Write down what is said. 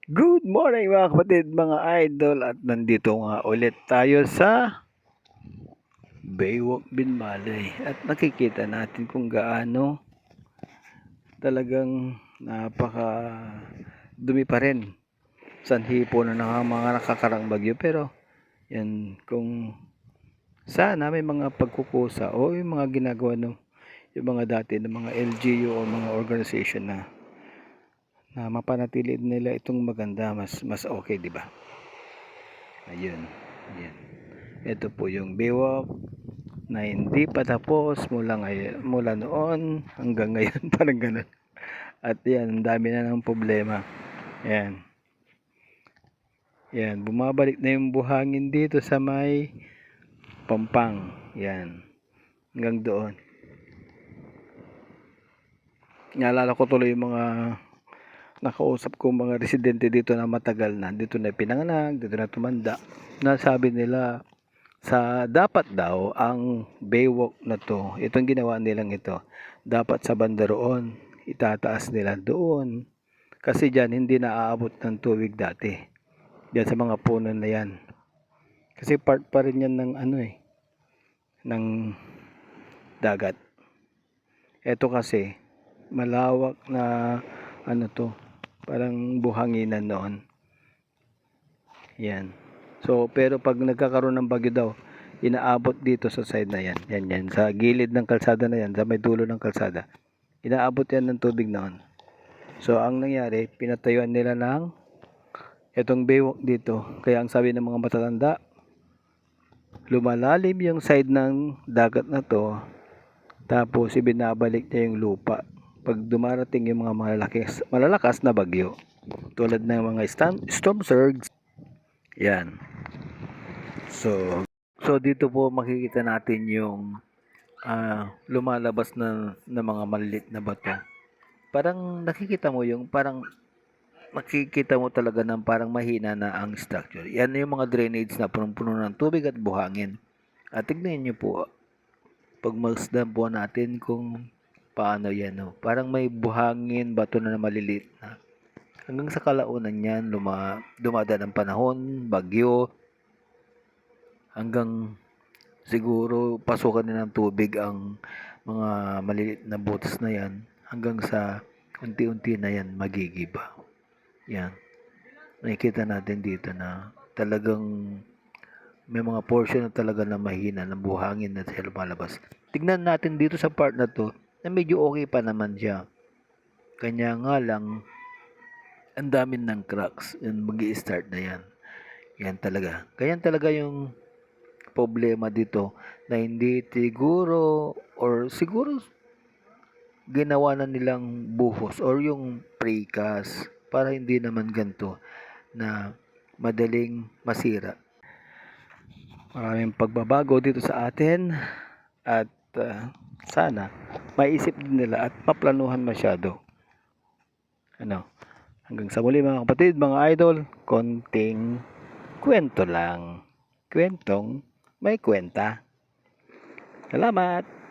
Good morning mga kapatid, mga idol at nandito nga ulit tayo sa Baywalk Binmalay at nakikita natin kung gaano talagang napaka dumi pa rin sanhi po na mga nakakarang bagyo, pero yan, kung sana may mga pagkukusa o yung mga ginagawa ng yung mga dati ng mga LGU o mga organization na mapanatili nila itong maganda, mas okay, di ba? Ayun, yan. Ito po yung Baywalk na hindi pa tapos mula noon hanggang ngayon parang ganun. At yan, ang dami na ng problema. Yan. Yan, bumabalik na yung buhangin dito sa may Pampang. Yan. Hanggang doon. Naalala ko tuloy yung mga nakausap ko mga residente dito na matagal na. Dito na pinanganak, dito na tumanda. Nasabi nila sa dapat daw ang Baywalk na to, itong ginawa nilang ito, dapat sa banda roon, itataas nila doon. Kasi dyan hindi naaabot ng tubig dati. Diyan sa mga puno na yan. Kasi part pa rin yan ng ng dagat. Ito kasi malawak na parang buhanginan noon. Yan. So, pero pag nagkakaroon ng bagyo daw, inaabot dito sa side na yan. Yan. Sa gilid ng kalsada na yan, sa may dulo ng kalsada. Inaabot yan ng tubig noon. So, ang nangyari, pinatayuan nila ng itong Baywalk dito. Kaya ang sabi ng mga matatanda, lumalalim yung side ng dagat na to, tapos ibinabalik niya yung lupa pag dumarating yung mga malalakas na bagyo tulad ng mga storm surge. Yan. So dito po makikita natin yung lumalabas na mga maliit na bato. Parang nakikita mo talaga ng parang mahina na ang structure. Yan yung mga drainage na punong-puno ng tubig at buhangin. At tignan nyo po, pag masdan po natin kung paano yan. No? Parang may buhangin, bato na maliliit na. Hanggang sa kalaunan yan, dumadaan ang panahon, bagyo, hanggang siguro pasukan din ng tubig ang mga maliliit na boats na yan, hanggang sa unti-unti na yan magigiba. Yan. Nakikita natin dito na talagang may mga portion na talaga na mahina ng buhangin na siya lumalabas. Tignan natin dito sa part na to na medyo okay pa naman siya. Kanya nga lang, ang dami ng cracks. Yan, mag-i-start na yan. Yan talaga. Ganyan talaga yung problema dito na hindi siguro or siguro ginawa na nilang buhos or yung precast para hindi naman ganito na madaling masira. Maraming pagbabago dito sa atin at sana maisip din nila at maplanuhan masyado. Hanggang sa muli mga kapatid, mga idol, konting kwento lang. Kwentong may kwenta. Salamat!